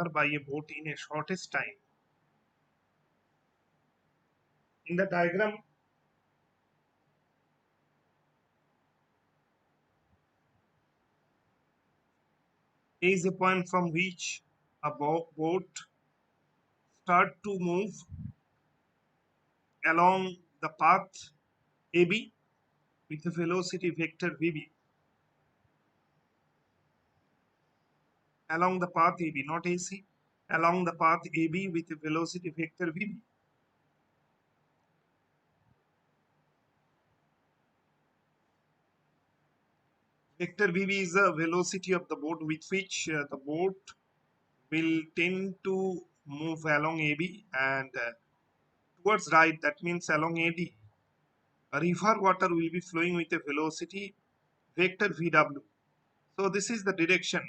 river by a boat in a shortest time. In the diagram, A is a point from which a boat start to move along the path AB with a velocity vector VB. Along the path AB, not AC, along the path AB with a velocity vector VB. Vector VB is the velocity of the boat with which the boat will tend to move along AB and towards right, that means along AD. A river water will be flowing with a velocity vector VW. So this is the direction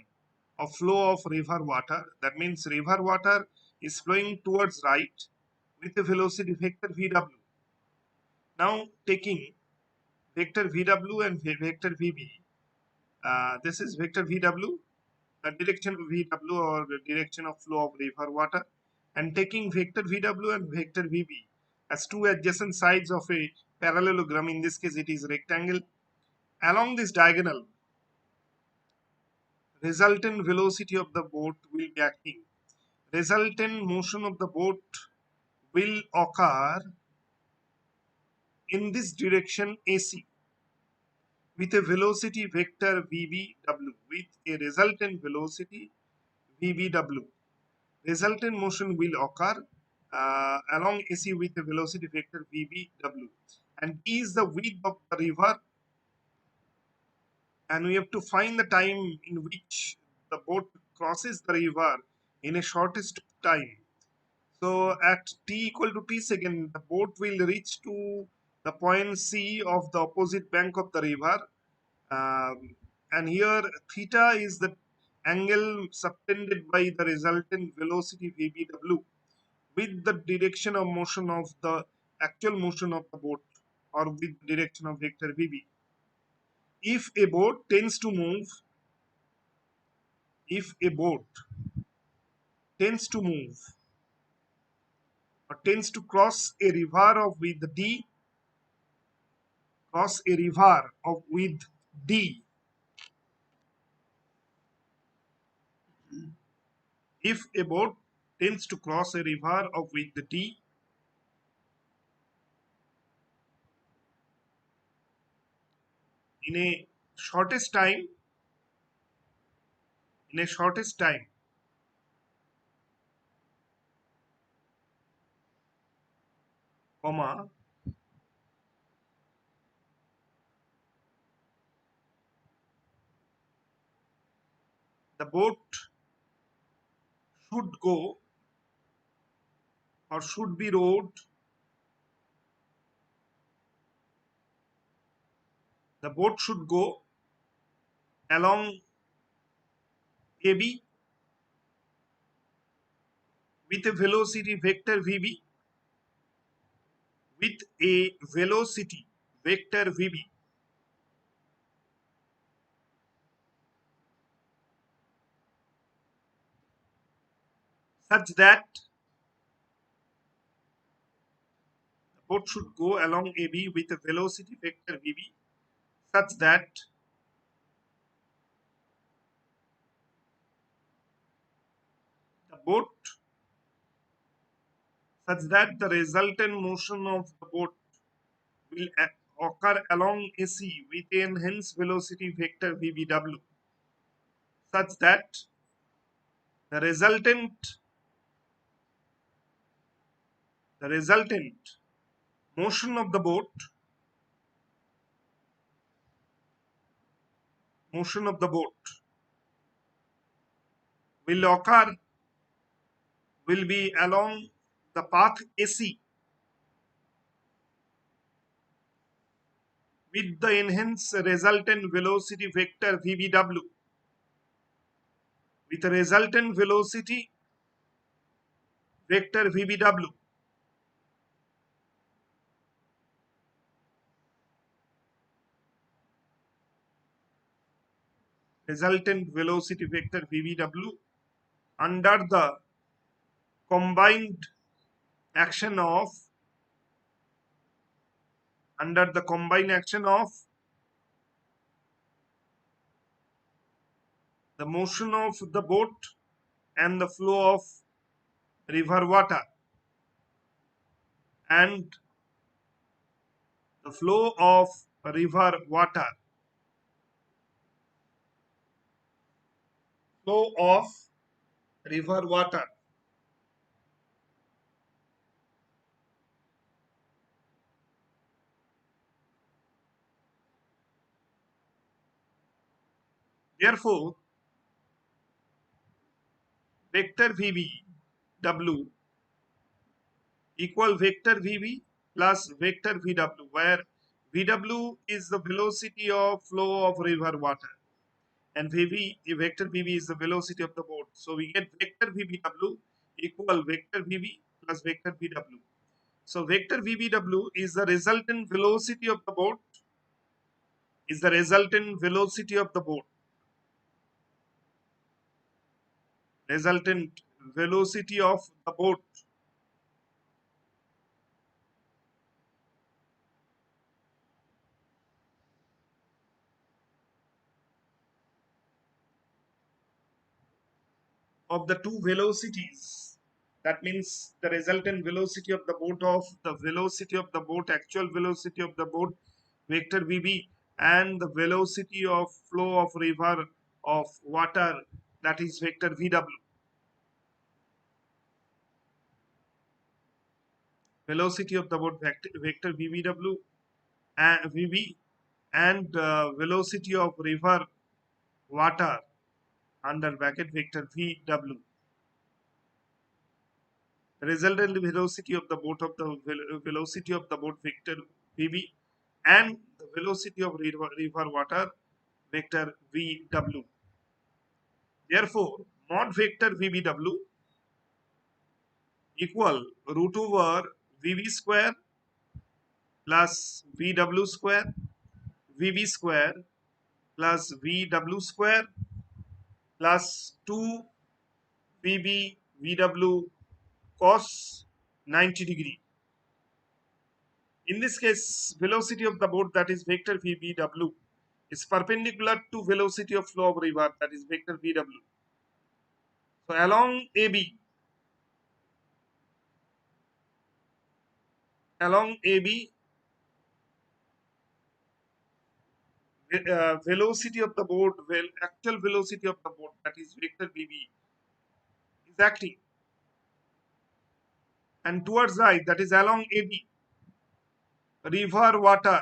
of flow of river water. That means river water is flowing towards right with a velocity vector VW. Now taking vector VW and vector VB, this is vector VW, the direction of VW or the direction of flow of river water, and taking vector VW and vector VB as two adjacent sides of a parallelogram. In this case it is rectangle. Along this diagonal, resultant velocity of the boat will be acting. Resultant motion of the boat will occur in this direction AC with a velocity vector VBW, with a resultant velocity VBW. Resultant motion will occur along AC with a velocity vector VBW, and B is the width of the river, and we have to find the time in which the boat crosses the river in a shortest time. So at t equal to t second, the boat will reach to the point C of the opposite bank of the river. And here theta is the angle subtended by the resultant velocity VBW with the direction of motion of the actual motion of the boat, or with the direction of vector VB. If a boat tends to move, if a boat tends to move or tends to cross a river of with D, cross a river of with D, if a boat tends to cross a river of with the D in a shortest time, in a shortest time, comma, the boat should go or should be rowed, the boat should go along AB with a velocity vector VB, with a velocity vector VB, such that the boat should go along AB with a velocity vector VB, such that the boat, such that the resultant motion of the boat will occur along AC with an enhanced velocity vector VBW, such that the resultant motion of the boat, motion of the boat will occur, will be along the path AC with the enhanced resultant velocity vector VBW, with a resultant velocity vector VBW, resultant velocity vector VBW under the combined action of the motion of the boat and the flow of river water and the flow of river water flow of river water. Therefore, vector vb w equal vector vb plus vector vw, where vw is the velocity of flow of river water and vector vb is the velocity of the boat. So we get vector vbw equal vector vb plus vector vw. So vector vbw is the resultant velocity of the boat is the resultant velocity of the boat resultant velocity of the boat of the two velocities. That means the resultant velocity of the boat of the velocity of the boat, actual velocity of the boat, vector vb, and the velocity of flow of river of water, that is vector vw. Velocity of the boat, vector vbw and vb, and velocity of river water under bracket vector vw. The resultant velocity of the boat of the velocity of the boat vector vb and the velocity of river water vector vw. Therefore, mod vector vbw equal root over vb square plus vw square, vb square plus vw square plus 2 vb vw cos 90 degree. In this case, velocity of the boat, that is vector vbw, is perpendicular to velocity of flow of river, that is vector vw. So along AB, velocity of the boat, actual velocity of the boat, that is vector vb, is acting, and towards right, that is along AB, river water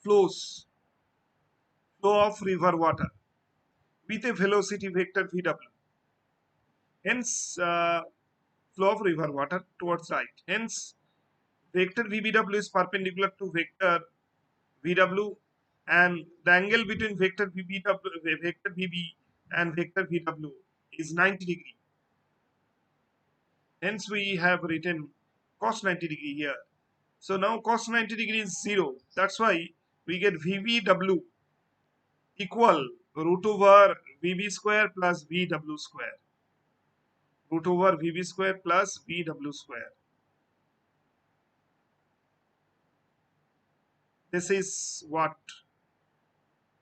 flows, flow of river water with a velocity vector vw. Hence, flow of river water towards right. Hence, vector vbw is perpendicular to vector vw, and the angle between vector vb and vector vw is 90 degree. Hence, we have written cos 90 degree here. So now cos 90 degree is 0. That's why we get vbw equal root over vb square plus vw square. Root over vb square plus vw square. This is what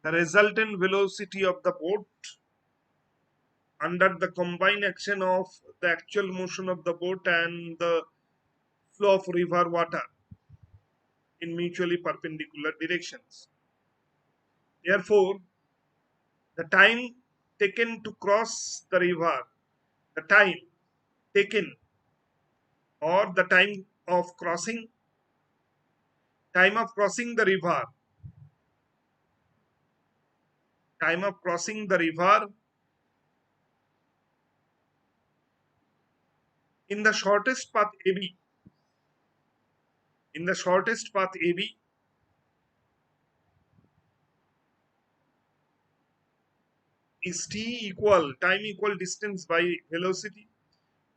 the resultant velocity of the boat under the combined action of the actual motion of the boat and the flow of river water in mutually perpendicular directions. Therefore, the time taken to cross the river, the time taken or the time of crossing the river, time of crossing the river in the shortest path AB, in the shortest path AB is t equal time equal distance by velocity,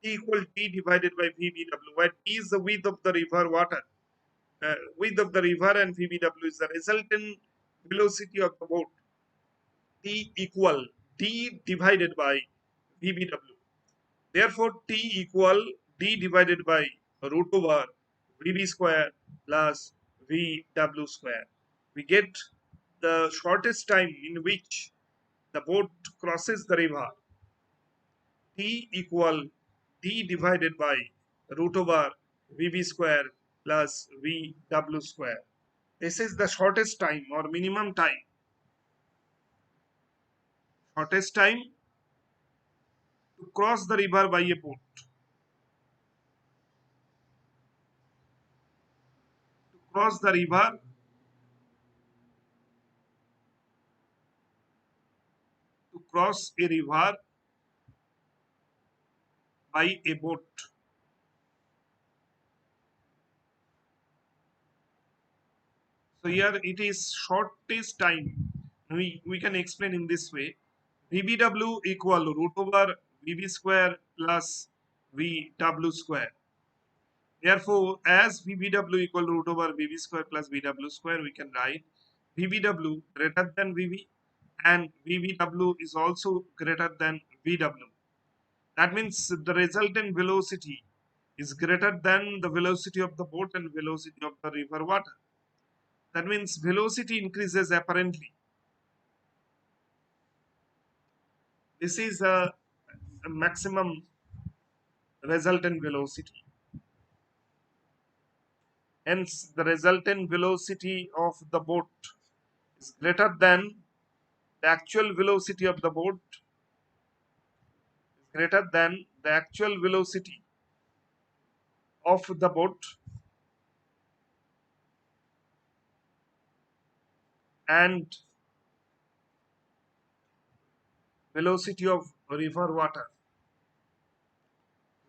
t equal t divided by vbw, where t is the width of the river water, width of the river, and vbw is the resultant velocity of the boat, t equal t divided by vbw. Therefore, T equal D divided by root over VB square plus VW square. We get the shortest time in which the boat crosses the river. T equal D divided by root over VB square plus VW square. This is the shortest time or minimum time. Shortest time to cross the river by a boat. To cross the river to cross a river by a boat. So here it is shortest time. We can explain in this way. VBW equal root over VB square plus VW square. Therefore, as VBW equal root over VB square plus VW square, we can write VBW greater than VB and VBW is also greater than VW. That means the resultant velocity is greater than the velocity of the boat and velocity of the river water. That means velocity increases apparently. This is a maximum resultant velocity. Hence, the resultant velocity of the boat is greater than the actual velocity of the boat is greater than the actual velocity of the boat and velocity of river water.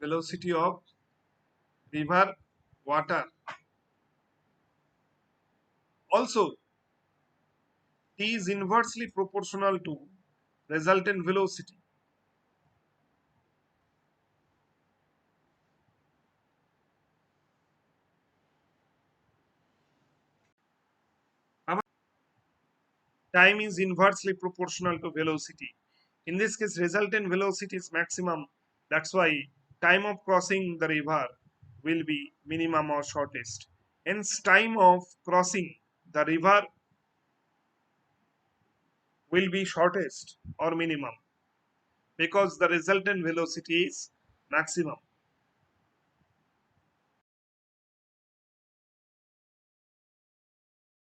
Velocity of river water. Also, T is inversely proportional to resultant velocity. Time is inversely proportional to velocity. In this case, resultant velocity is maximum. That's why time of crossing the river will be minimum or shortest. Hence, time of crossing the river will be shortest or minimum because the resultant velocity is maximum.